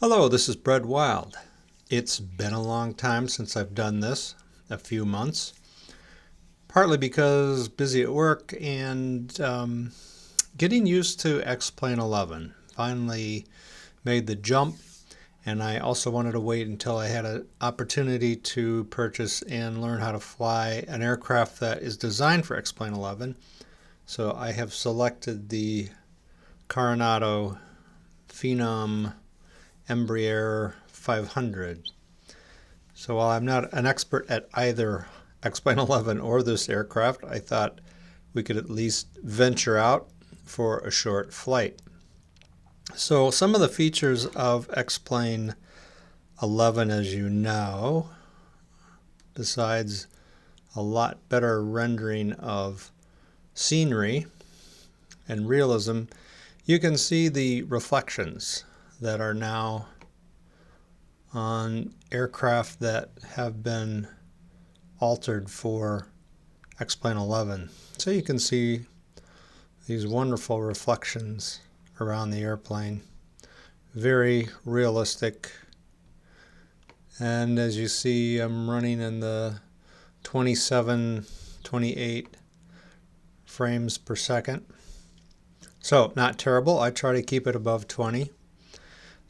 Hello, this is Brad Wild. It's been a long time since I've done this, a few months, partly because busy at work and getting used to XP11. Finally made the jump, and I also wanted to wait until I had an opportunity to purchase and learn how to fly an aircraft that is designed for XP11. So I have selected the Carenado Phenom EMB500. So while I'm not an expert at either XP11 or this aircraft, I thought we could at least venture out for a short flight. So some of the features of XP11, as you know, besides a lot better rendering of scenery and realism, you can see the reflections that are now on aircraft that have been altered for XP11. So you can see these wonderful reflections around the airplane. Very realistic. And as you see, I'm running in the 27, 28 frames per second. So not terrible. I try to keep it above 20.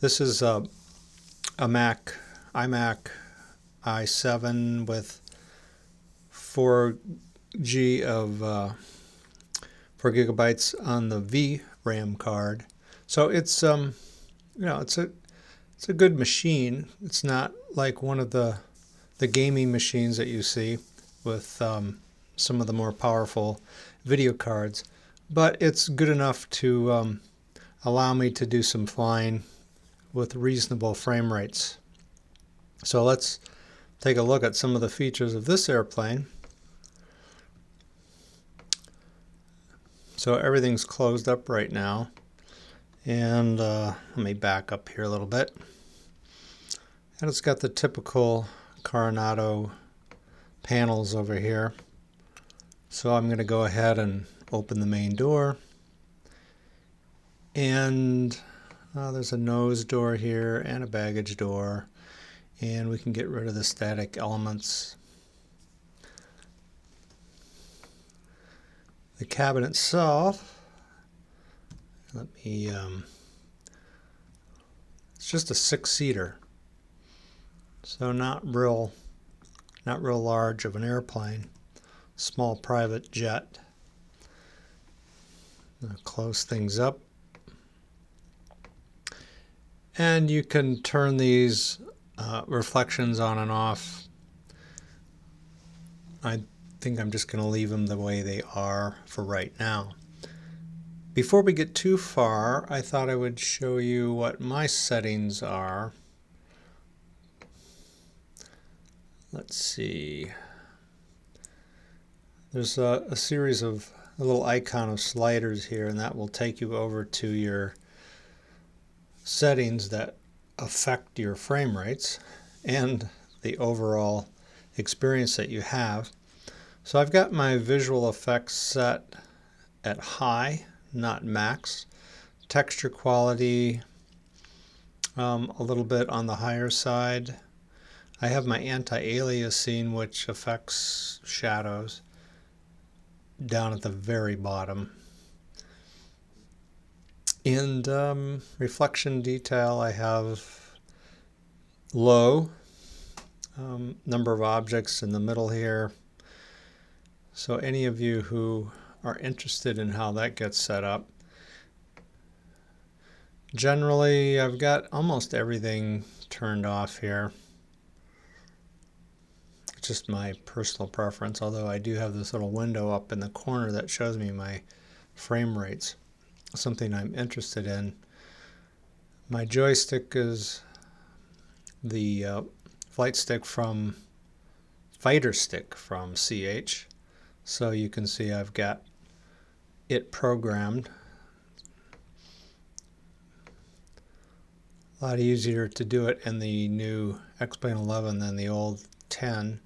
This is a iMac i7 with 4 gigabytes on the VRAM card. So it's it's a good machine. It's not like one of the gaming machines that you see with some of the more powerful video cards, but it's good enough to allow me to do some flying with reasonable frame rates. So let's take a look at some of the features of this airplane. So everything's closed up right now, and let me back up here a little bit. And it's got the typical Carenado panels over here. So I'm going to go ahead and open the main door, and there's a nose door here and a baggage door, and we can get rid of the static elements. The cabin itself, it's just a 6-seater, so not real large of an airplane. Small private jet. I'll close things up. And you can turn these reflections on and off. I think I'm just going to leave them the way they are for right now. Before we get too far, I thought I would show you what my settings are. Let's see. There's a series of a little icon of sliders here, and that will take you over to your settings that affect your frame rates and the overall experience that you have. So I've got my visual effects set at high, not max. Texture quality a little bit on the higher side. I have my anti-aliasing, which affects shadows, down at the very bottom. And reflection detail, I have low, number of objects in the middle here. So any of you who are interested in how that gets set up, generally I've got almost everything turned off here. It's just my personal preference, although I do have this little window up in the corner that shows me my frame rates, something I'm interested in. My joystick is the fighter stick from CH. So you can see I've got it programmed. A lot easier to do it in the new XP11 than the old 10.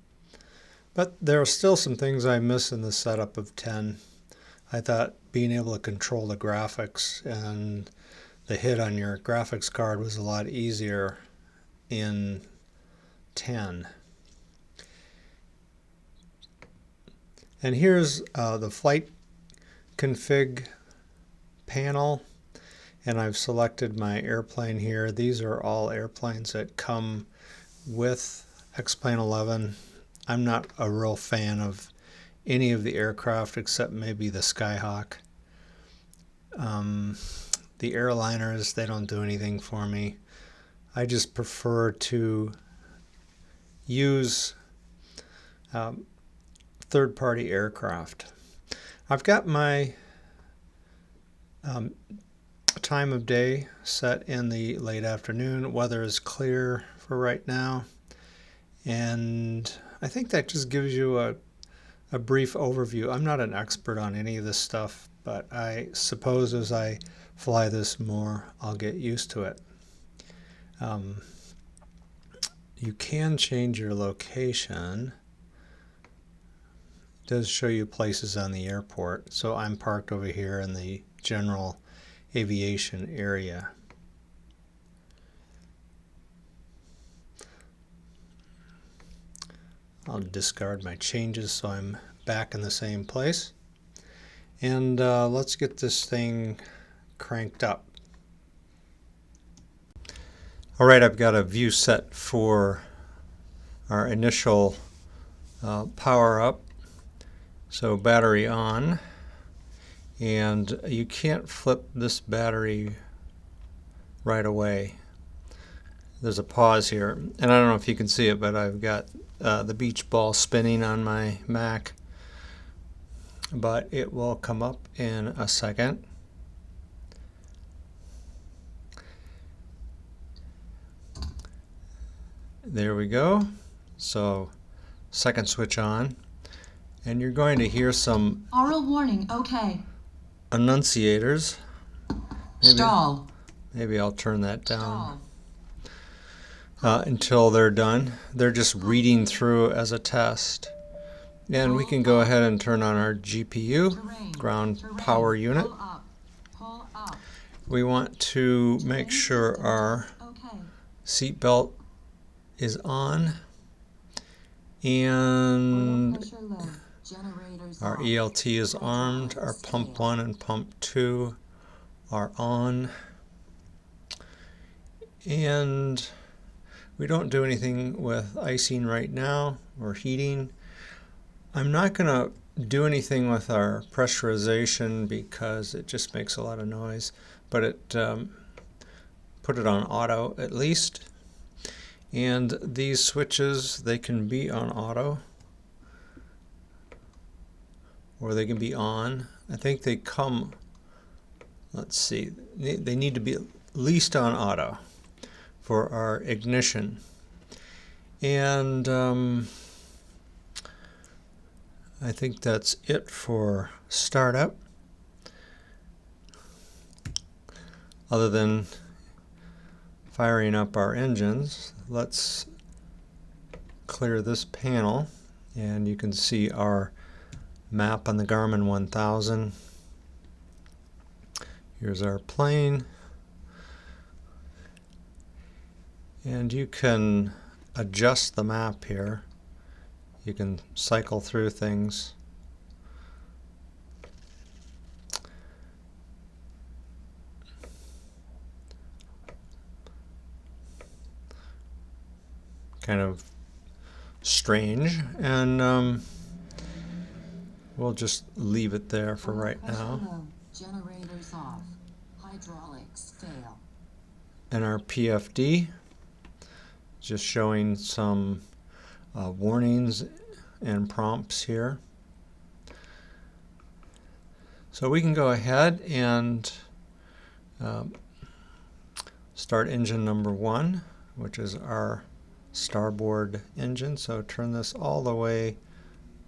But there are still some things I miss in the setup of 10. I thought being able to control the graphics and the hit on your graphics card was a lot easier in 10. And here's the flight config panel, and I've selected my airplane here. These are all airplanes that come with XP11. I'm not a real fan of any of the aircraft except maybe the Skyhawk. The airliners, they don't do anything for me. I just prefer to use third-party aircraft. I've got my time of day set in the late afternoon. Weather is clear for right now, and I think that just gives you a brief overview. I'm not an expert on any of this stuff, but I suppose as I fly this more, I'll get used to it. You can change your location. It does show you places on the airport. So I'm parked over here in the general aviation area. I'll discard my changes so I'm back in the same place. And let's get this thing cranked up. Alright, I've got a view set for our initial power up. So battery on, and you can't flip this battery right away. There's a pause here, and I don't know if you can see it, but I've got the beach ball spinning on my Mac, but it will come up in a second. There we go. So second switch on, and you're going to hear some oral warning. Okay. Annunciators. Stall. Maybe I'll turn that down until they're done. They're just reading through as a test. And we can go ahead and turn on our GPU, ground power unit. We want to make sure our seat belt is on, and our ELT is armed. Our pump 1 and pump 2 are on, and we don't do anything with icing right now or heating. I'm not going to do anything with our pressurization because it just makes a lot of noise, but it put it on auto at least. And these switches, they can be on auto or they can be on. I think they come, let's see, they need to be at least on auto for our ignition. And I think that's it for startup, other than firing up our engines. Let's clear this panel, and you can see our map on the Garmin 1000. Here's our plane, and you can adjust the map here. You can cycle through things. Kind of strange, and we'll just leave it there for right now. Generators off. Hydraulics fail. And our PFD, just showing some warnings and prompts here. So we can go ahead and start engine number 1, which is our starboard engine. So turn this all the way,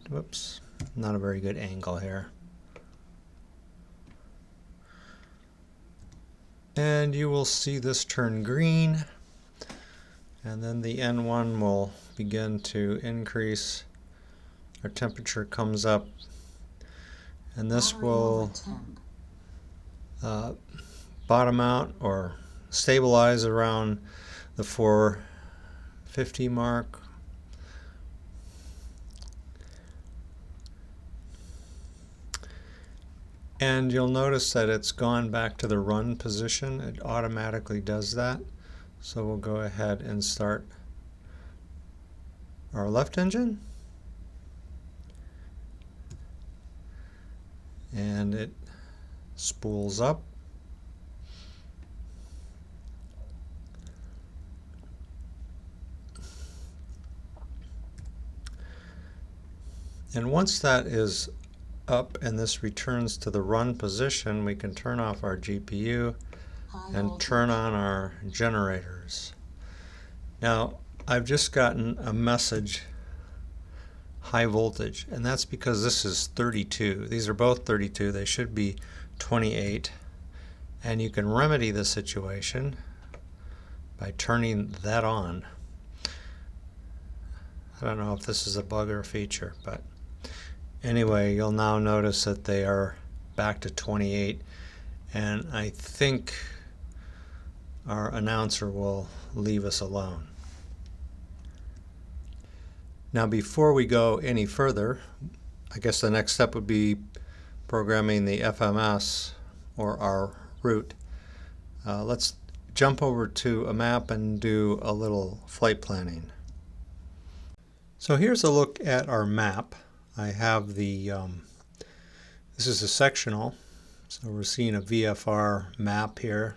whoops, not a very good angle here. And you will see this turn green, and then the N1 will begin to increase. Our temperature comes up, and this will bottom out or stabilize around the 450 mark. And you'll notice that it's gone back to the run position. It automatically does that. So we'll go ahead and start our left engine. And it spools up. And once that is up and this returns to the run position, we can turn off our GPU and turn on our generators. Now, I've just gotten a message, high voltage, and that's because this is 32. These are both 32. They should be 28. And you can remedy the situation by turning that on. I don't know if this is a bug or a feature, but anyway, you'll now notice that they are back to 28, and I think our announcer will leave us alone. Now, before we go any further, I guess the next step would be programming the FMS, or our route. Let's jump over to a map and do a little flight planning. So here's a look at our map. I have the, this is a sectional, so we're seeing a VFR map here,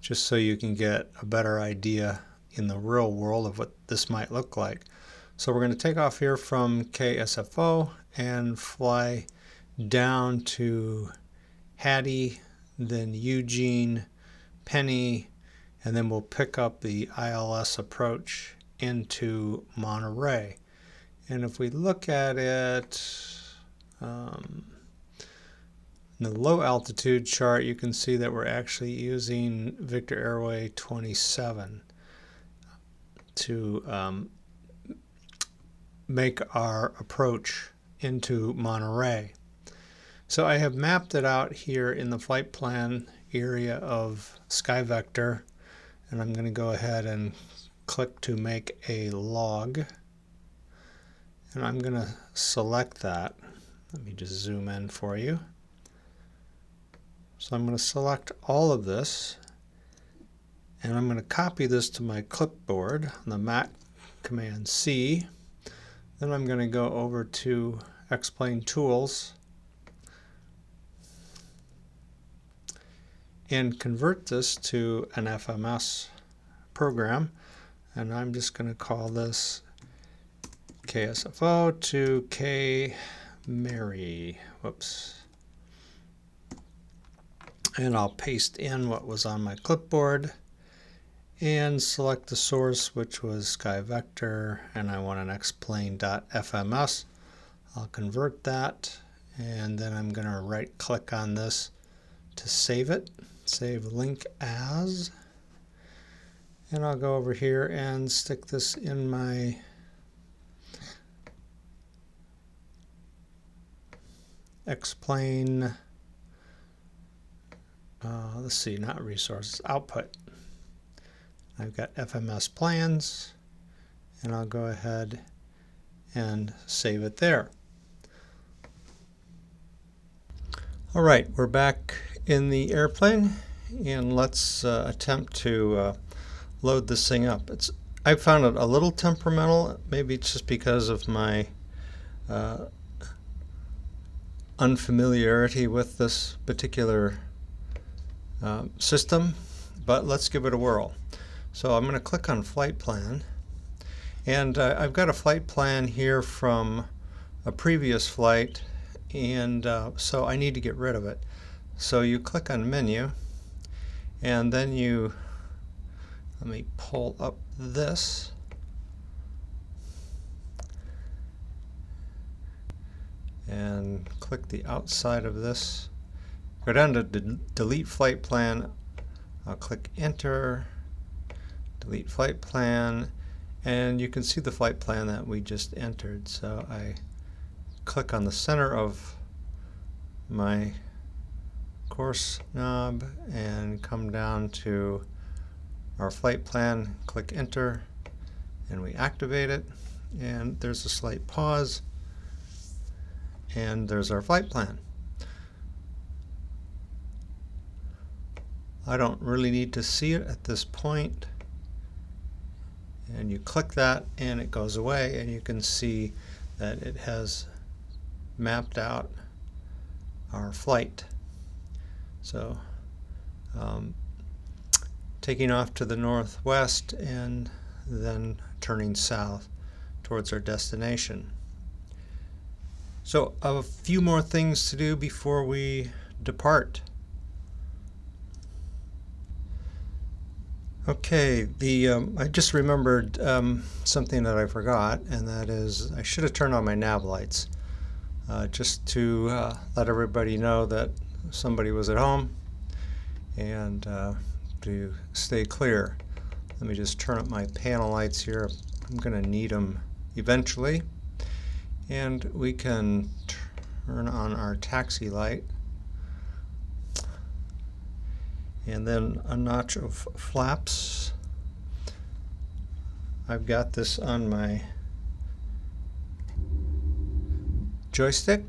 just so you can get a better idea in the real world of what this might look like. So we're going to take off here from KSFO and fly down to Hattie, then Eugene, Penny, and then we'll pick up the ILS approach into Monteray. And if we look at it, in the low altitude chart, you can see that we're actually using Victor Airway 27 to make our approach into Monteray. So I have mapped it out here in the flight plan area of SkyVector, and I'm going to go ahead and click to make a log. And I'm going to select that. Let me just zoom in for you. So I'm going to select all of this, and I'm going to copy this to my clipboard on the Mac Command C. Then I'm going to go over to X-Plane Tools and convert this to an FMS program. And I'm just going to call this KSFO to KMRY. Whoops. And I'll paste in what was on my clipboard and select the source, which was SkyVector, and I want an xplane.fms. I'll convert that, and then I'm going to right click on this to save it. Save link as. And I'll go over here and stick this in my X-Plane, let's see, not resources, output. I've got FMS plans, and I'll go ahead and save it there. All right, we're back in the airplane, and let's attempt to load this thing up. I found it a little temperamental. Maybe it's just because of my unfamiliarity with this particular system, but let's give it a whirl. So I'm going to click on Flight Plan, and I've got a flight plan here from a previous flight, and so I need to get rid of it. So you click on Menu, and then you, let me pull up this, and click the outside of this. Go down to Delete Flight Plan. I'll click Enter, Delete Flight Plan, and you can see the flight plan that we just entered. So I click on the center of my course knob and come down to our flight plan, click enter, and we activate it, and there's a slight pause, and there's our flight plan. I don't really need to see it at this point, and you click that and it goes away, and you can see that it has mapped out our flight. So taking off to the northwest and then turning south towards our destination. So a few more things to do before we depart. Okay, I just remembered something that I forgot, and that is I should have turned on my nav lights just to let everybody know that somebody was at home and to stay clear. Let me just turn up my panel lights here. I'm going to need them eventually. And we can turn on our taxi light. And then a notch of flaps. I've got this on my joystick.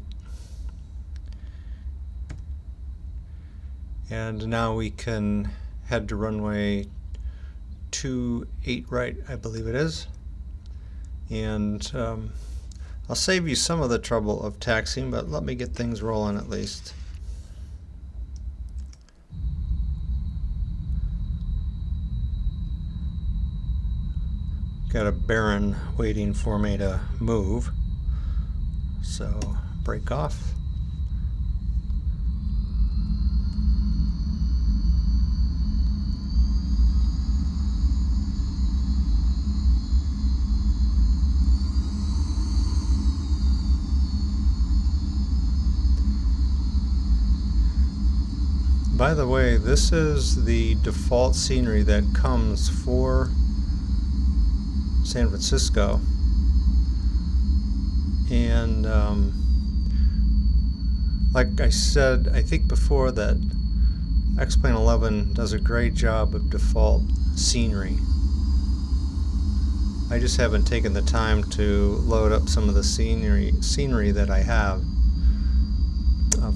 And now we can head to runway 28 right, I believe it is. And I'll save you some of the trouble of taxiing, but let me get things rolling at least. Got a Baron waiting for me to move, so break off. By the way, this is the default scenery that comes for San Francisco, and like I said, I think before, that XP11 does a great job of default scenery. I just haven't taken the time to load up some of the scenery that I have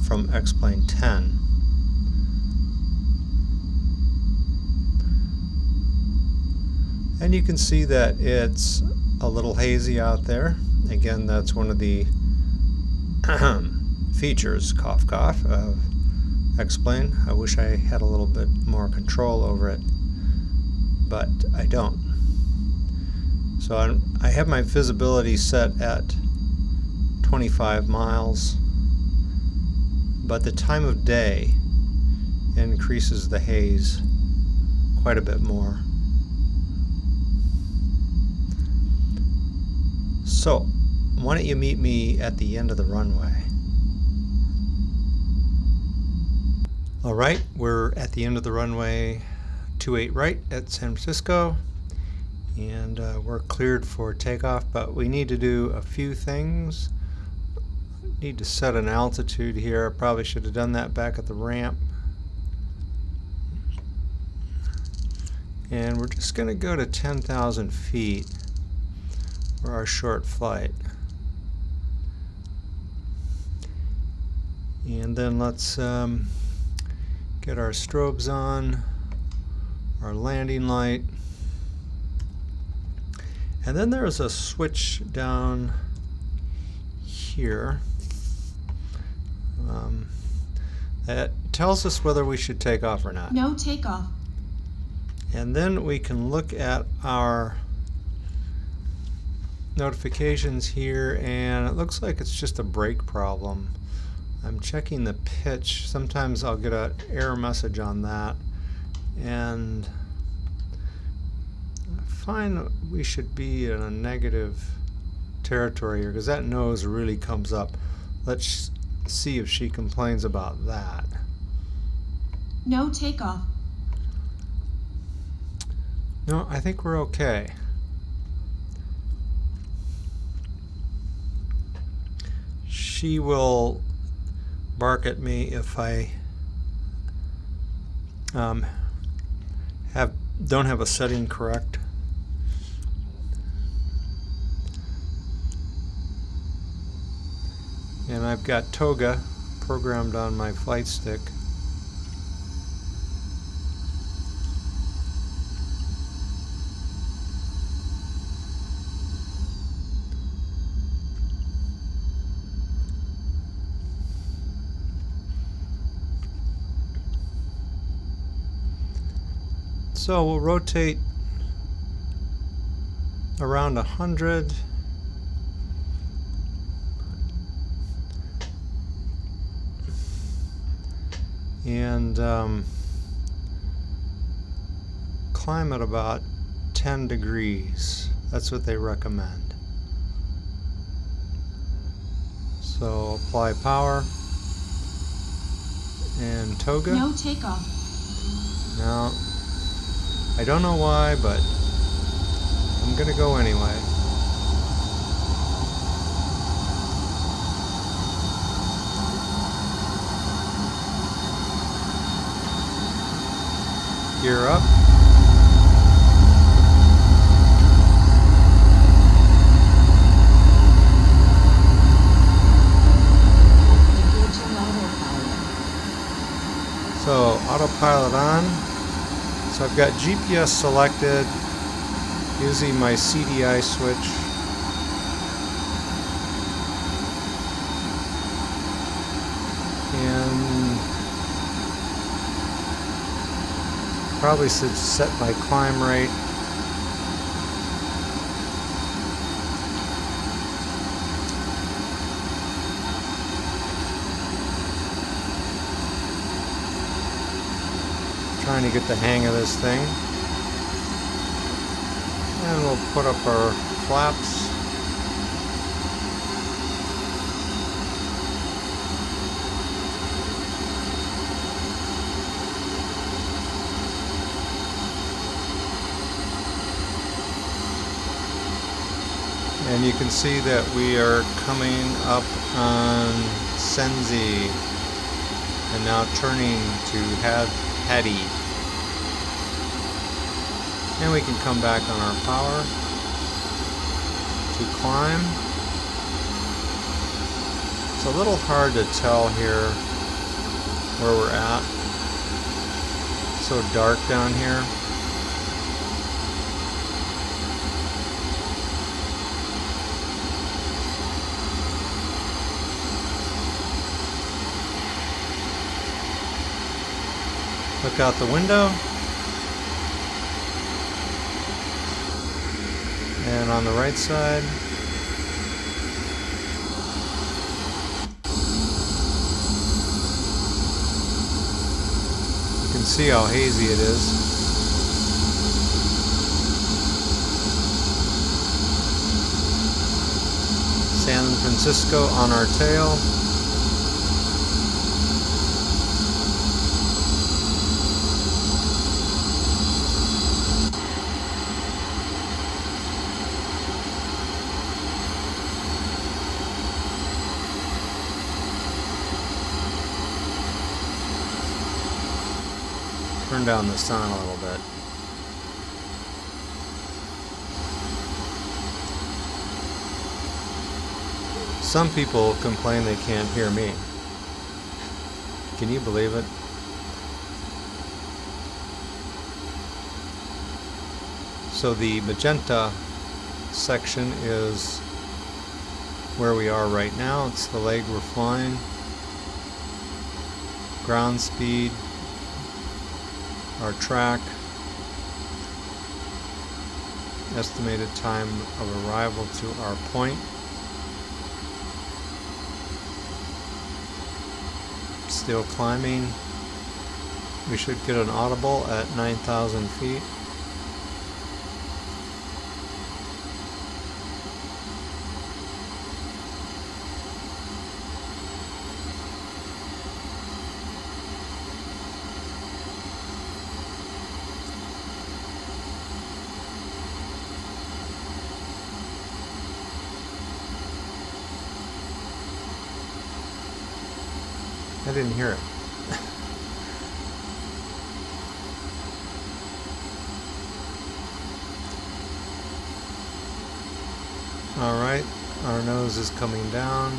from XP10. And you can see that it's a little hazy out there. Again, that's one of the features, cough cough, of X-Plane. I wish I had a little bit more control over it, but I don't. So I have my visibility set at 25 miles, but the time of day increases the haze quite a bit more. So, why don't you meet me at the end of the runway? Alright, we're at the end of the runway 28 right at San Francisco, and we're cleared for takeoff, but we need to do a few things. Need to set an altitude here. I probably should have done that back at the ramp. And we're just going to go to 10,000 feet for our short flight. And then let's get our strobes on, our landing light, and then there's a switch down here that tells us whether we should take off or not. No takeoff. And then we can look at our notifications here, and it looks like it's just a brake problem. I'm checking the pitch. Sometimes I'll get an error message on that, and I find we should be in a negative territory here because that nose really comes up. Let's see if she complains about that. No takeoff. No, I think we're okay. She will bark at me if I don't have a setting correct. And I've got Toga programmed on my flight stick. So we'll rotate around 100. And climb at about 10 degrees. That's what they recommend. So apply power and Toga. No takeoff. Now, I don't know why, but I'm gonna go anyway. Gear up. So autopilot on. So I've got GPS selected using my CDI switch. And probably should set my climb rate. Trying to get the hang of this thing. And we'll put up our flaps. And you can see that we are coming up on Senzi and now turning to Hattie. And we can come back on our power to climb. It's a little hard to tell here where we're at. It's so dark down here. Look out the window. And on the right side, you can see how hazy it is. San Francisco on our tail. Turn down the sun a little bit. Some people complain they can't hear me. Can you believe it? So the magenta section is where we are right now. It's the leg we're flying. Ground speed. Our track, estimated time of arrival to our point. Still climbing. We should get an audible at 9,000 feet. I didn't hear it. Alright, our nose is coming down.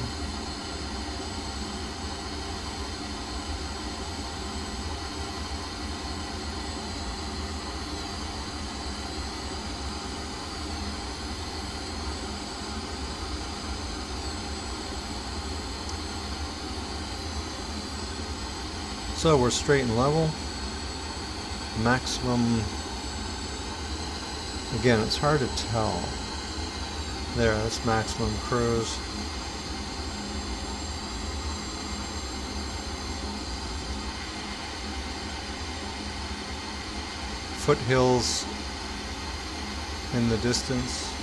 So we're straight and level. Maximum, again, it's hard to tell. There, that's maximum cruise. Foothills in the distance.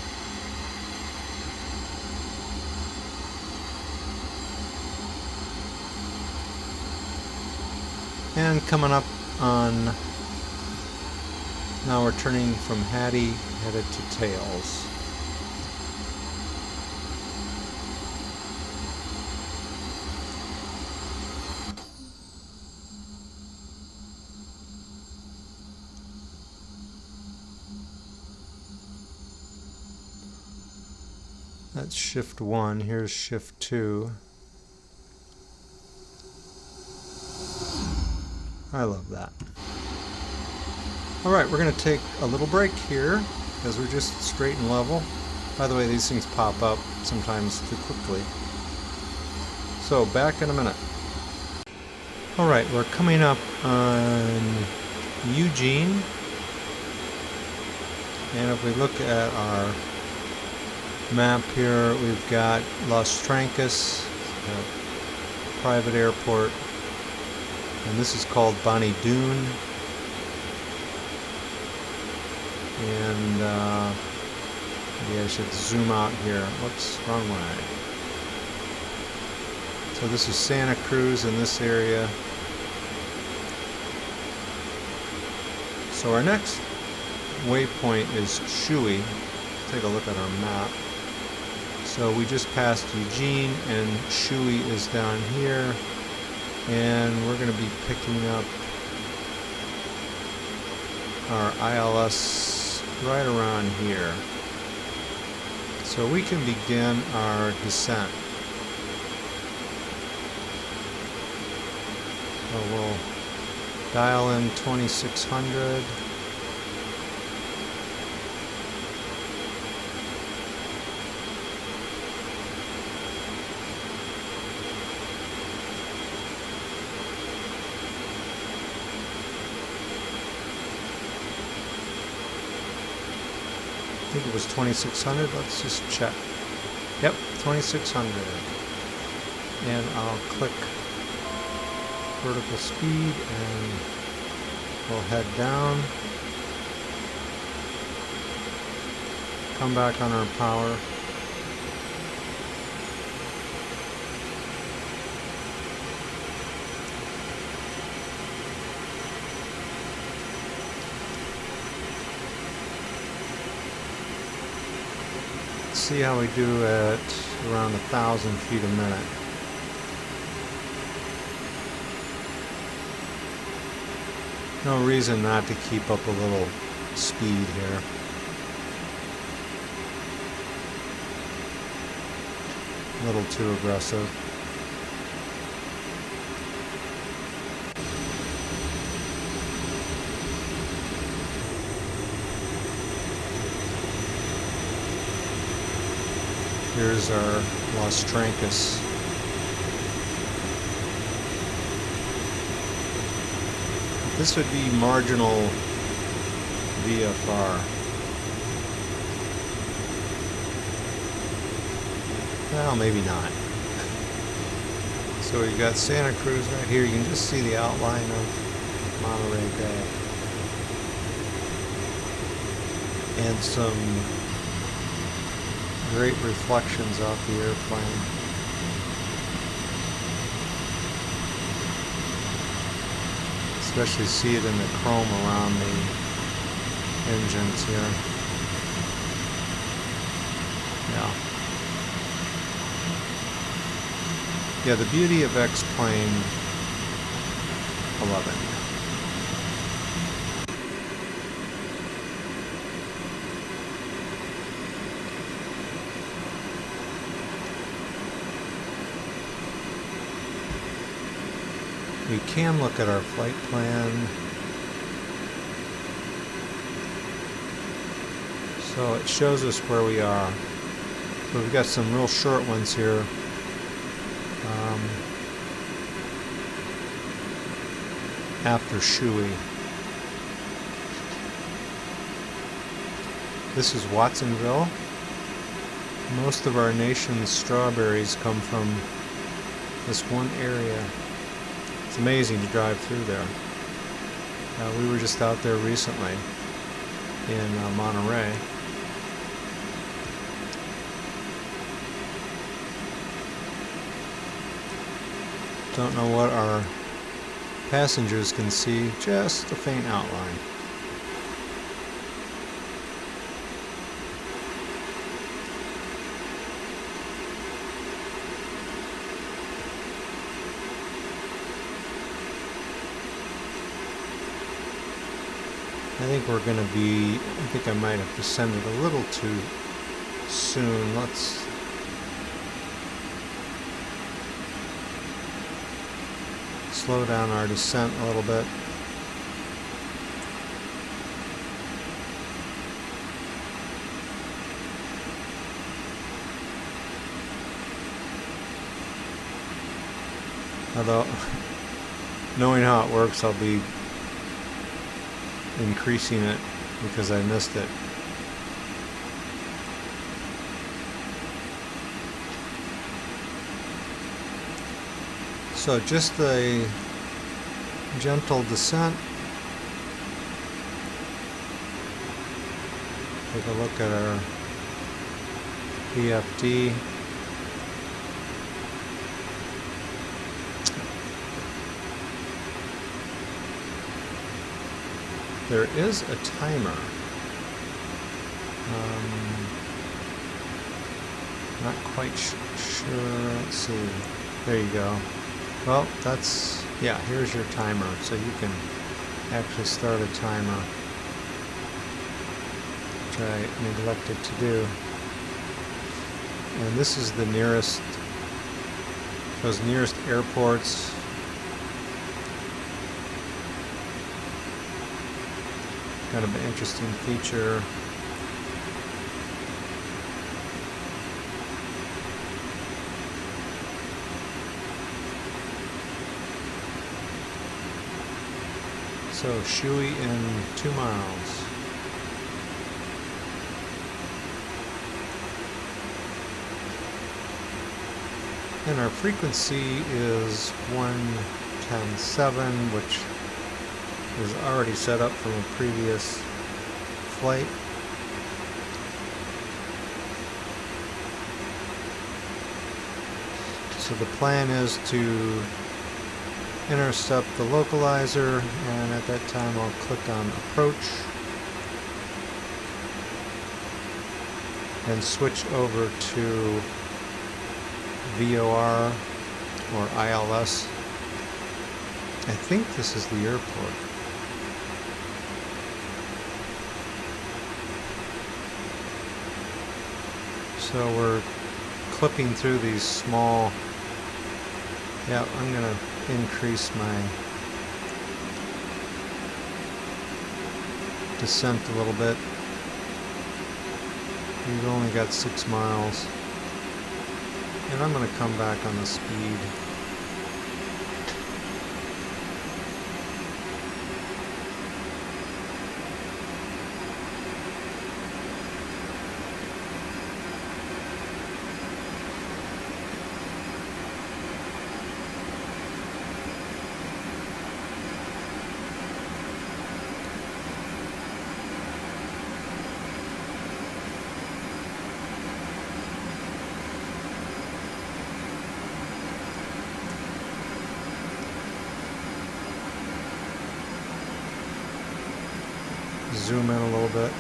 And coming up on, now we're turning from Hattie, headed to Tails. That's shift 1, here's shift 2. I love that. Alright, we're going to take a little break here because we're just straight and level. By the way, these things pop up sometimes too quickly. So, back in a minute. Alright, we're coming up on Eugene. And if we look at our map here, we've got Los Trancas, a private airport. And this is called Bonnie Doon. And maybe I should zoom out here. Whoops, wrong way. So this is Santa Cruz in this area. So our next waypoint is Shui. Take a look at our map. So we just passed Eugene and Shui is down here. And we're going to be picking up our ILS right around here. So we can begin our descent. So we'll dial in 2600. I think it was 2600. Let's just check. Yep, 2600. And I'll click vertical speed and we'll head down. Come back on our power. See how we do at around 1,000 feet a minute. No reason not to keep up a little speed here. A little too aggressive. Here's our Los Trancas. This would be marginal VFR. Well, maybe not. So we've got Santa Cruz right here. You can just see the outline of Monterey Bay. And some great reflections off the airplane. Especially see it in the chrome around the engines here. Yeah, the beauty of X-Plane 11. we can look at our flight plan. So it shows us where we are. So we've got some real short ones here. After Shui. This is Watsonville. Most of our nation's strawberries come from this one area. It's amazing to drive through there. We were just out there recently in Monteray. Don't know what our passengers can see, just a faint outline. I think I might have descended a little too soon. Let's slow down our descent a little bit. Although, knowing how it works, I'll be increasing it because I missed it. So just a gentle descent. Take a look at our PFD. There is a timer. Not quite sure. Let's see. There you go. Well, that's, yeah, here's your timer. So you can actually start a timer, which I neglected to do. And this is the nearest, those nearest airports. Kind of an interesting feature. So Shui in 2 miles. And our frequency is 110.7, which is already set up from a previous flight. So the plan is to intercept the localizer, and at that time I'll click on approach and switch over to VOR or ILS. I think this is the airport. So we're clipping through these small, yeah, I'm going to increase my descent a little bit. We've only got 6 miles. And I'm going to come back on the speed. Zoom in a little bit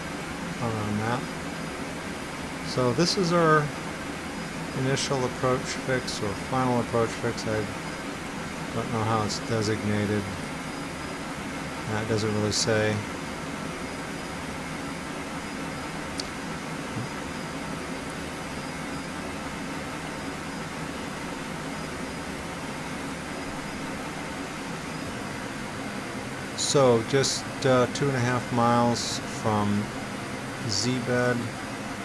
on our map. So this is our initial approach fix or final approach fix. I don't know how it's designated. It doesn't really say. So just 2.5 miles from Z-bed,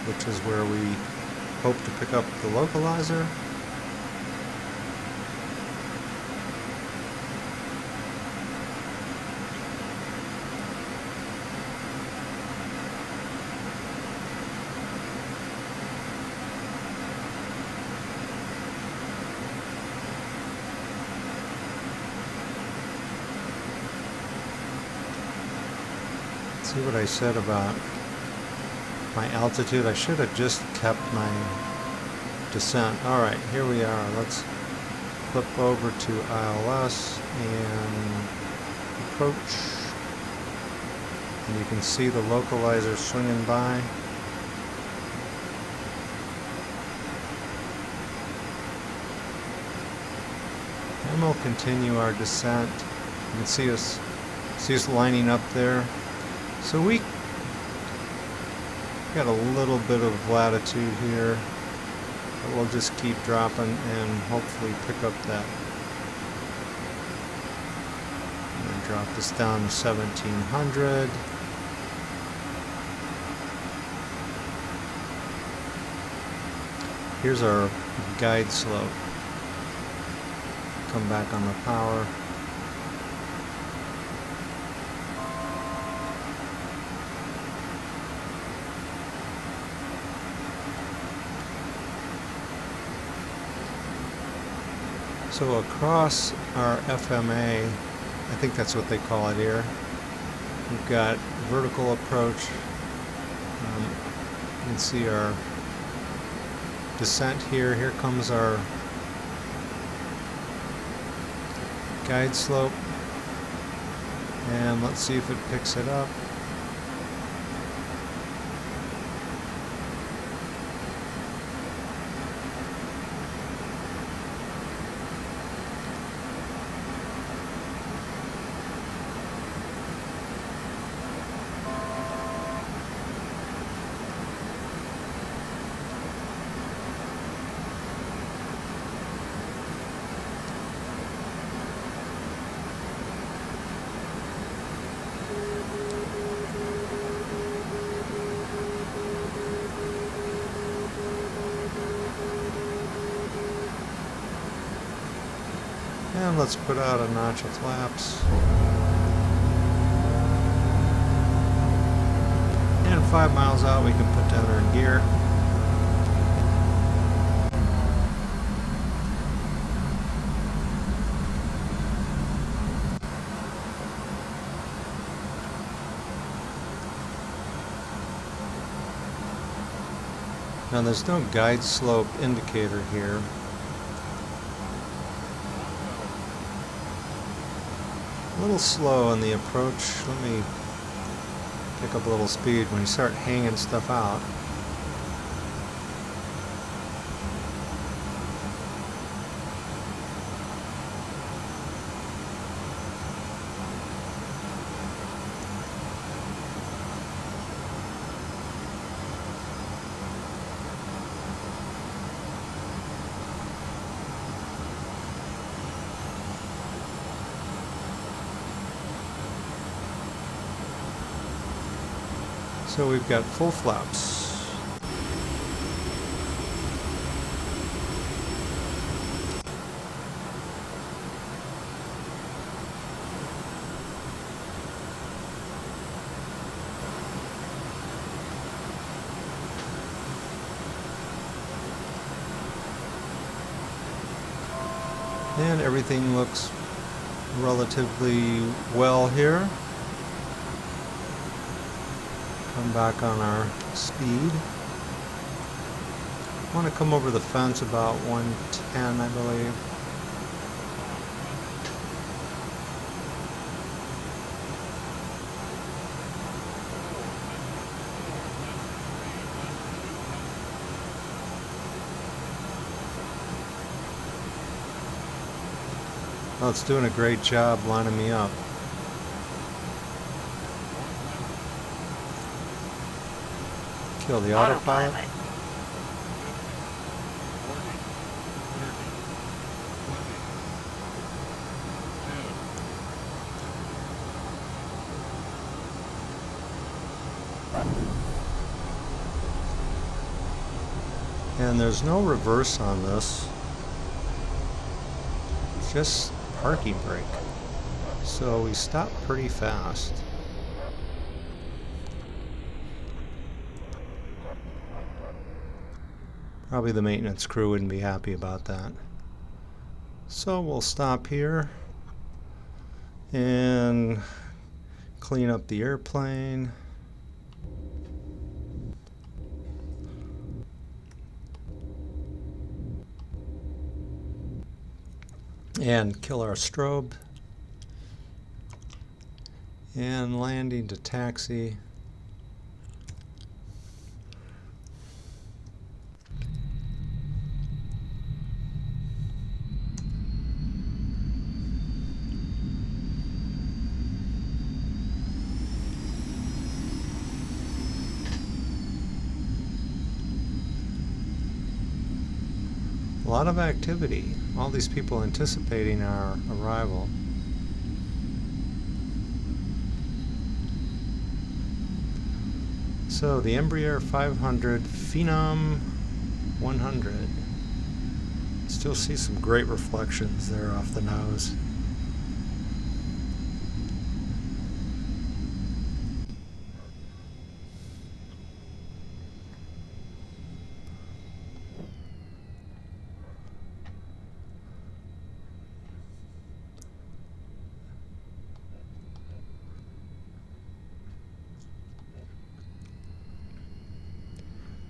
which is where we hope to pick up the localizer. See what I said about my altitude? I should have just kept my descent. Alright, here we are. Let's flip over to ILS and approach. And you can see the localizer swinging by. And we'll continue our descent. You can see us lining up there. So we got a little bit of latitude here, but we'll just keep dropping and hopefully pick up that. I'm going to drop this down to 1700. Here's our guide slope. Come back on the power. So across our FMA, I think that's what they call it here, we've got vertical approach. You can see our descent here. Here comes our guide slope. And let's see if it picks it up. And let's put out a notch of flaps. And 5 miles out we can put down our gear. Now there's no guide slope indicator here. A little slow in the approach. Let me pick up a little speed when you start hanging stuff out. So we've got full flaps. And everything looks relatively well here. Come back on our speed. I want to come over the fence about 110, I believe. Well, it's doing a great job lining me up. Kill the autopilot. And there's no reverse on this, just parking brake. So we stopped pretty fast. Probably the maintenance crew wouldn't be happy about that. So we'll stop here and clean up the airplane. And kill our strobe. And landing to taxi. A lot of activity. All these people anticipating our arrival. So the Embraer 500 Phenom 100. Still see some great reflections there off the nose.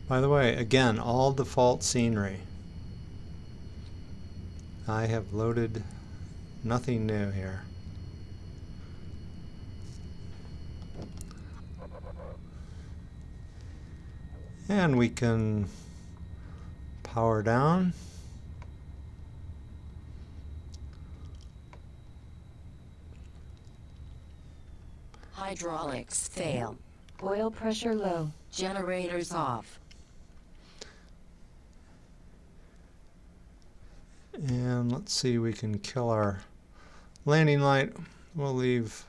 By the way, again, all default scenery. I have loaded nothing new here. And we can power down. Hydraulics fail. Oil pressure low. Generators off. And let's see, we can kill our landing light. We'll leave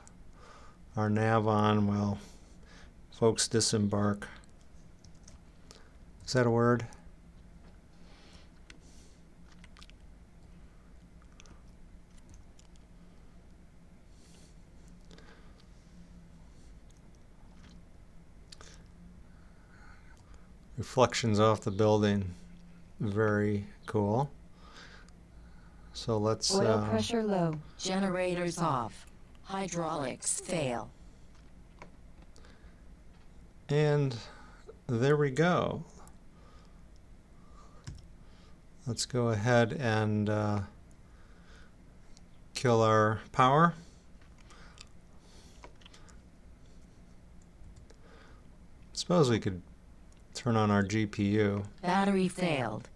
our nav on while folks disembark. Is that a word? Reflections off the building. Very cool. So let's... Oil pressure low. Generators off. Hydraulics fail. And there we go. Let's go ahead and kill our power. Suppose we could turn on our GPU. Battery failed.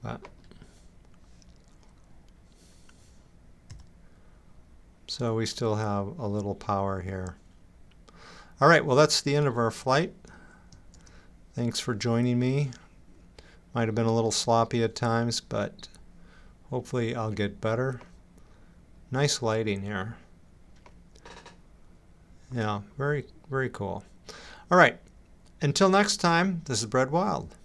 So we still have a little power here. All right, well, that's the end of our flight. Thanks for joining me. Might have been a little sloppy at times, but hopefully I'll get better. Nice lighting here. Yeah, very, very cool. All right, until next time, this is Brad Wild.